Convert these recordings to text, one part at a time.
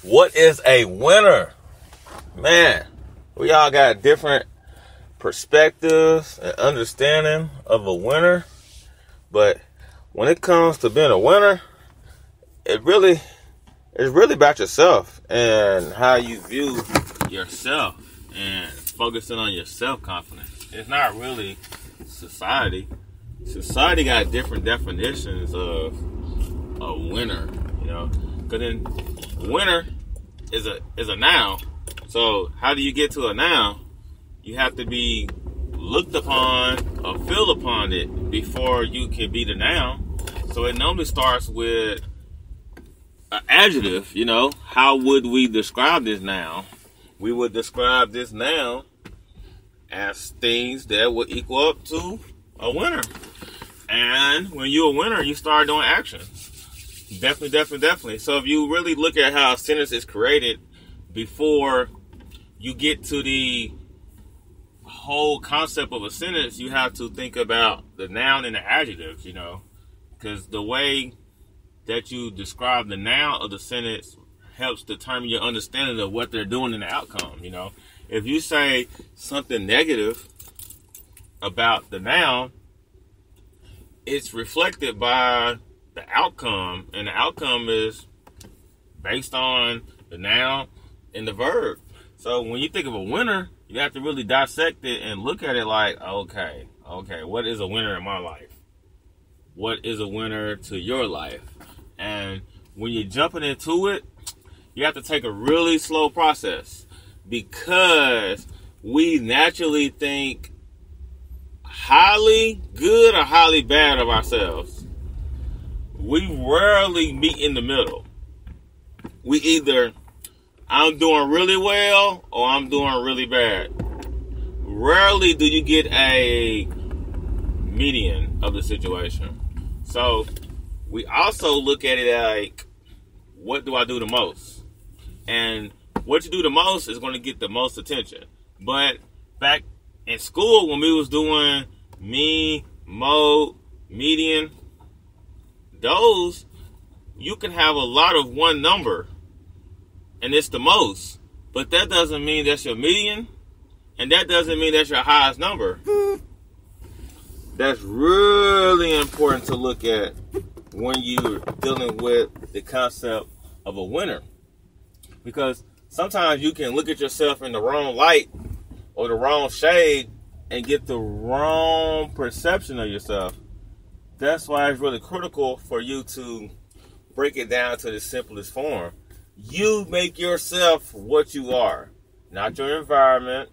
What is a winner? Man, we all got different perspectives and understanding of a winner. But when it comes to being a winner, it's really about yourself and how you view yourself and focusing on your self-confidence. It's not really society. Society got different definitions of a winner, you know, because then winner is a noun. So how do you get to a noun? You have to be looked upon or feel upon it before you can be the noun. So it normally starts with an adjective, you know. How would we describe this noun? We would describe this noun as things that would equal up to a winner. And when you're a winner, you start doing action. Definitely. So if you really look at how a sentence is created before you get to the whole concept of a sentence, you have to think about the noun and the adjectives, you know, because the way that you describe the noun of the sentence helps determine your understanding of what they're doing in the outcome, you know. If you say something negative about the noun, it's reflected by the outcome, and the outcome is based on the noun and the verb. So when you think of a winner, you have to really dissect it and look at it like, okay, what is a winner in my life? What is a winner to your life? And when you're jumping into it, you have to take a really slow process, because we naturally think highly good or highly bad of ourselves. We rarely meet in the middle. We either I'm doing really well or I'm doing really bad. Rarely do you get a median of the situation. So we also look at it like, what do I do the most? And what you do the most is going to get the most attention. But back in school, when we was doing mean, mode, median, those, you can have a lot of one number and it's the most, but that doesn't mean that's your median, and that doesn't mean that's your highest number. That's really important to look at when you're dealing with the concept of a winner, because sometimes you can look at yourself in the wrong light or the wrong shade and get the wrong perception of yourself. That's why it's really critical for you to break it down to the simplest form. You make yourself what you are, not your environment,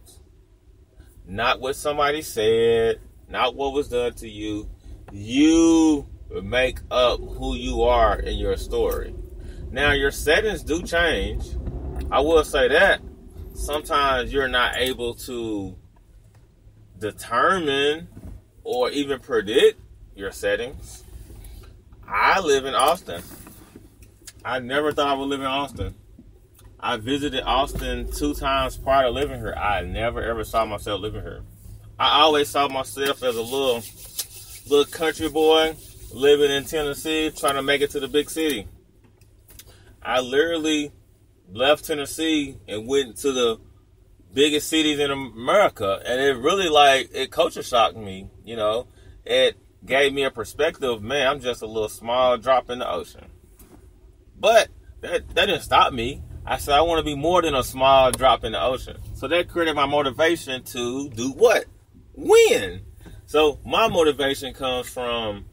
not what somebody said, not what was done to you. You make up who you are in your story. Now, your settings do change. I will say that sometimes you're not able to determine or even predict your settings. I live in Austin. I never thought I would live in Austin. I visited Austin 2 times prior to living here. I never ever saw myself living here. I always saw myself as a little country boy living in Tennessee, trying to make it to the big city. I literally left Tennessee and went to the biggest cities in America, and it really it culture shocked me, you know. It gave me a perspective, man, I'm just a little small drop in the ocean. But that didn't stop me. I said I want to be more than a small drop in the ocean. So that created my motivation to do what? Win. So my motivation comes from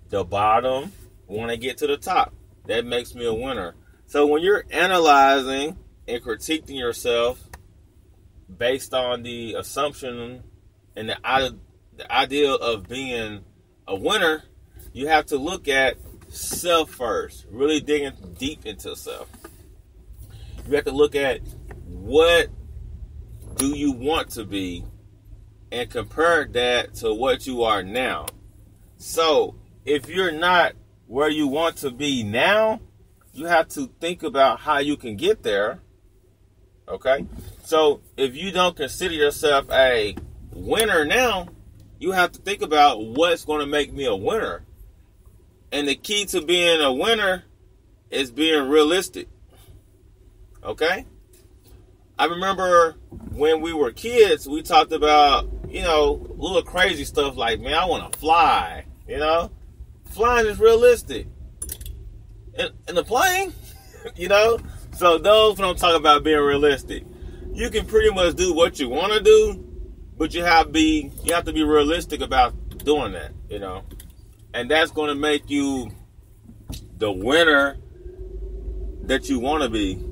the bottom, want to get to the top. That makes me a winner. So when you're analyzing and critiquing yourself based on the assumption and the idea of being a winner, you have to look at self first, really digging deep into self. You have to look at what do you want to be and compare that to what you are now. So if you're not where you want to be now, you have to think about how you can get there. Okay? So if you don't consider yourself a winner now, you have to think about what's going to make me a winner. And the key to being a winner is being realistic. Okay? I remember when we were kids, we talked about, little crazy stuff like, man, I want to fly, Flying is realistic. In the plane, So those when I'm talking about being realistic. You can pretty much do what you want to do, but you have to be realistic about doing that, And that's going to make you the winner that you want to be.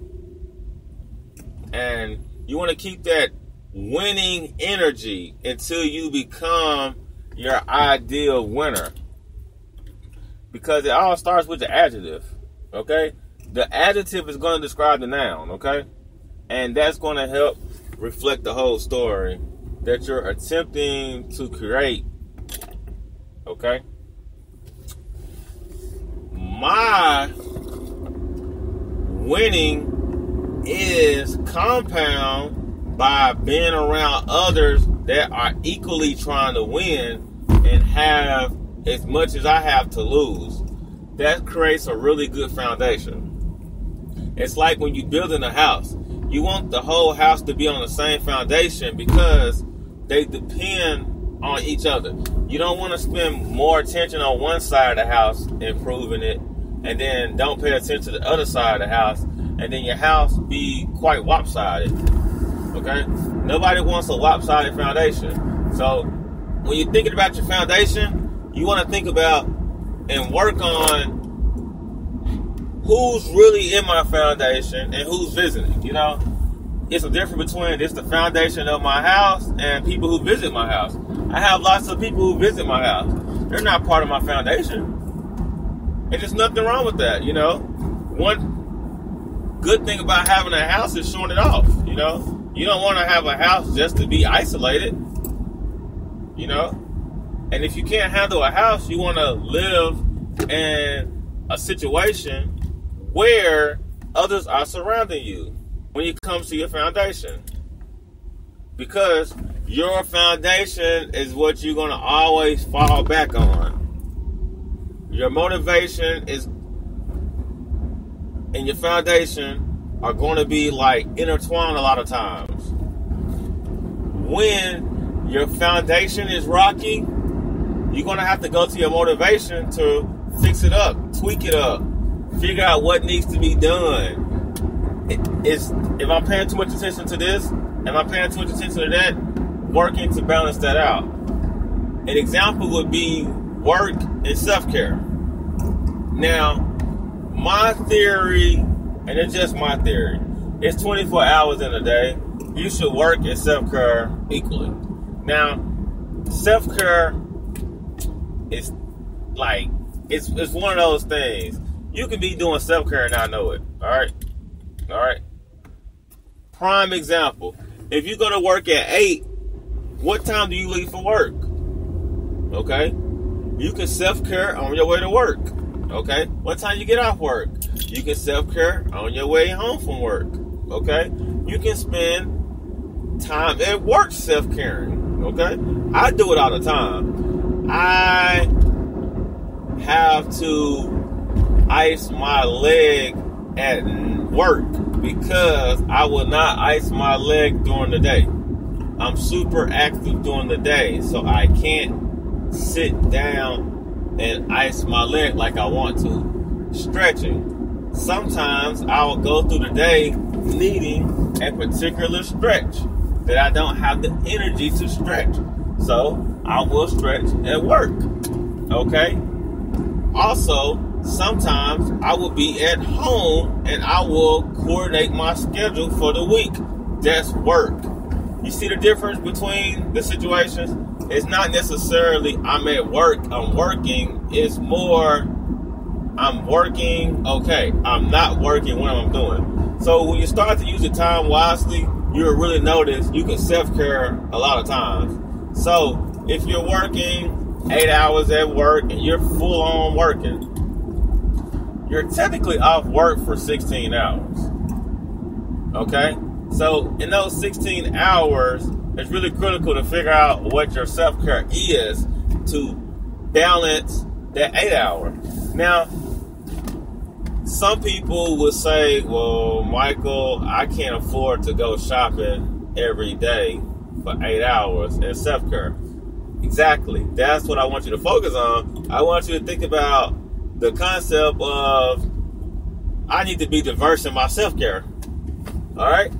And you want to keep that winning energy until you become your ideal winner. Because it all starts with the adjective, okay? The adjective is going to describe the noun, okay? And that's going to help reflect the whole story that you're attempting to create, okay? My winning is compound by being around others that are equally trying to win and have as much as I have to lose. That creates a really good foundation. It's like when you're building a house. You want the whole house to be on the same foundation because they depend on each other. You don't want to spend more attention on one side of the house improving it and then don't pay attention to the other side of the house and then your house be quite lopsided. Okay? Nobody wants a lopsided foundation. So when you're thinking about your foundation, you want to think about and work on who's really in my foundation and who's visiting, It's a difference between the foundation of my house and people who visit my house. I have lots of people who visit my house. They're not part of my foundation. And there's nothing wrong with that, One good thing about having a house is showing it off, You don't want to have a house just to be isolated, And if you can't handle a house, you want to live in a situation where others are surrounding you when it comes to your foundation. Because your foundation is what you're going to always fall back on. Your motivation and your foundation are going to be intertwined a lot of times. When your foundation is rocky, you're going to have to go to your motivation to fix it up, tweak it up, figure out what needs to be done. If I'm paying too much attention to this, am I paying too much attention to that? Working to balance that out. An example would be work and self-care. Now, my theory, and it's just my theory, it's 24 hours in a day. You should work and self-care equally. Now, self-care is it's one of those things. You can be doing self-care and not know it. All right. Prime example. If you go to work at 8, what time do you leave for work? Okay. You can self-care on your way to work. Okay. What time you get off work? You can self-care on your way home from work. Okay. You can spend time at work self-caring. Okay. I do it all the time. I have to ice my leg at work because I will not ice my leg during the day. I'm super active during the day, so I can't sit down and ice my leg like I want to. Stretching. Sometimes I will go through the day needing a particular stretch that I don't have the energy to stretch. So I will stretch at work. Okay? Also, sometimes I will be at home and I will coordinate my schedule for the week. That's work. You see the difference between the situations? It's not necessarily I'm at work, I'm working. It's more I'm working, okay, I'm not working when I'm doing. So when you start to use your time wisely, you'll really notice you can self-care a lot of times. So if you're working 8 hours at work and you're full on working, you're technically off work for 16 hours. Okay? So in those 16 hours, it's really critical to figure out what your self-care is to balance that 8 hour. Now, some people would say, well, Michael, I can't afford to go shopping every day for 8 hours in self-care. Exactly. That's what I want you to focus on. I want you to think about the concept of I need to be diverse in my self-care. All right?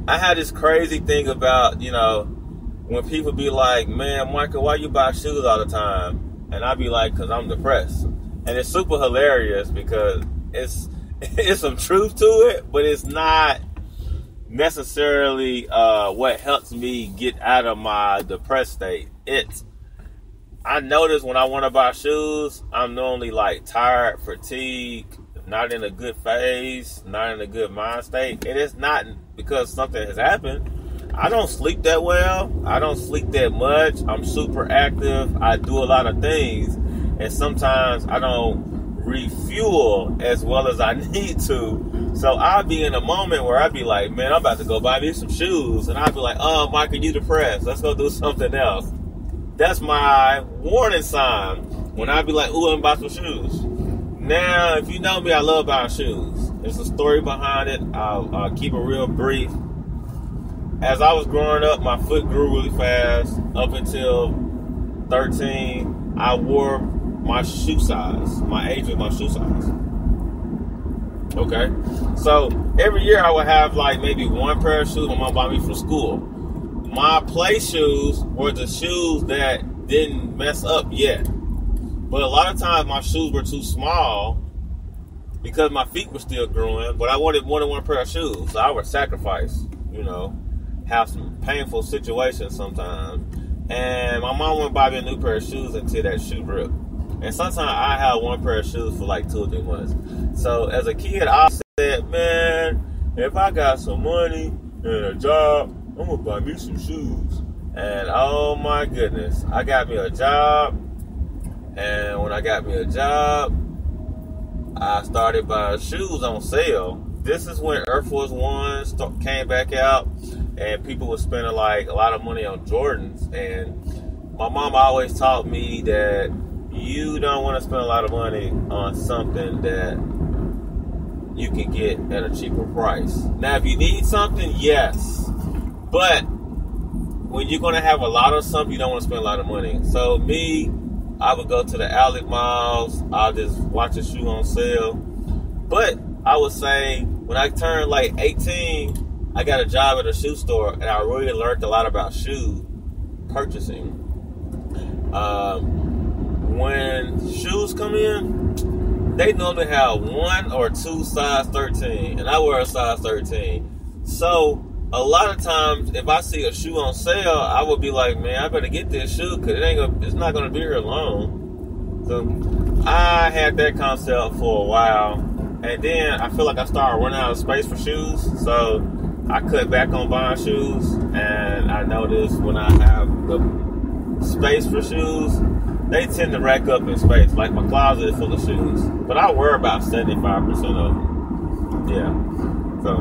I had this crazy thing about, when people be like, man, Michael, why you buy shoes all the time? And I be like, because I'm depressed. And it's super hilarious because it's some truth to it, but it's not necessarily what helps me get out of my depressed state. I notice when I want to buy shoes, I'm normally like tired, fatigued, not in a good phase, not in a good mind state. And it's not because something has happened. I don't sleep that well. I don't sleep that much. I'm super active. I do a lot of things. And sometimes I don't refuel as well as I need to. So I'll be in a moment where I'll be like, man, I'm about to go buy me some shoes. And I'll be like, oh, Michael, you depressed. Let's go do something else. That's my warning sign when I be like, ooh, I'm about some shoes. Now, if you know me, I love buying shoes. There's a story behind it. I'll keep it real brief. As I was growing up, my foot grew really fast. Up until 13, I wore my shoe size. My age was my shoe size. Okay? So, every year I would have like maybe one pair of shoes my mom bought me from school. My play shoes were the shoes that didn't mess up yet. But a lot of times my shoes were too small because my feet were still growing, but I wanted more than one pair of shoes. So I would sacrifice, have some painful situations sometimes. And my mom wouldn't buy me a new pair of shoes until that shoe ripped. And sometimes I had one pair of shoes for like 2 or 3 months. So as a kid, I said, man, if I got some money and a job, I'm going to buy me some shoes. And oh my goodness, I got me a job. And when I got me a job, I started buying shoes on sale. This is when Air Force Ones came back out and people were spending like a lot of money on Jordans. And my mom always taught me that you don't want to spend a lot of money on something that you can get at a cheaper price. Now, if you need something, yes. But when you're going to have a lot of something, you don't want to spend a lot of money. So me, I would go to the outlet malls. I'll just watch a shoe on sale. But I would say when I turned like 18, I got a job at a shoe store, and I really learned a lot about shoe purchasing. When shoes come in, they normally have 1 or 2 size 13, and I wear a size 13. So a lot of times, if I see a shoe on sale, I would be like, man, I better get this shoe because it's not going to be here long. So I had that concept for a while. And then I feel like I started running out of space for shoes. So I cut back on buying shoes. And I noticed when I have the space for shoes, they tend to rack up in space. Like my closet is full of shoes. But I wear about 75% of them. Yeah. So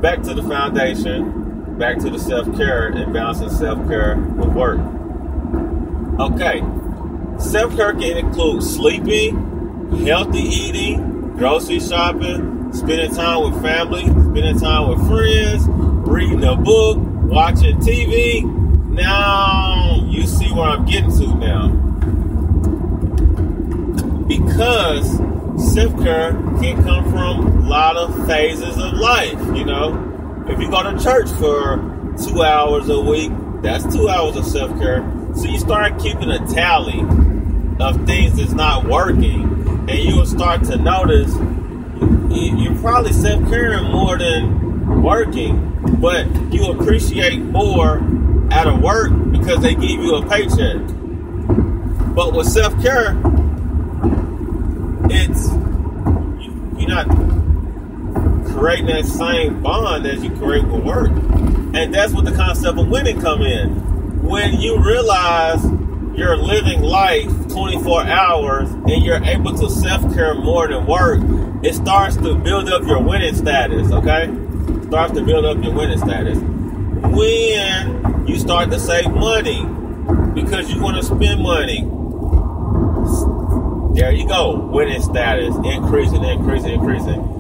back to the foundation, back to the self-care and balancing self-care with work. Okay, self-care can include sleeping, healthy eating, grocery shopping, spending time with family, spending time with friends, reading a book, watching TV. Now, you see where I'm getting to now. Because self-care can come from a lot of phases of life, If you go to church for 2 hours a week, that's 2 hours of self-care. So you start keeping a tally of things that's not working, and you will start to notice you're probably self-caring more than working, but you appreciate more out of work because they give you a paycheck. But with self-care, you're not creating that same bond as you create with work. And that's what the concept of winning come in. When you realize you're living life 24 hours and you're able to self-care more than work, it starts to build up your winning status, okay? It starts to build up your winning status. When you start to save money because you want to spend money, There you go. Winning status increasing.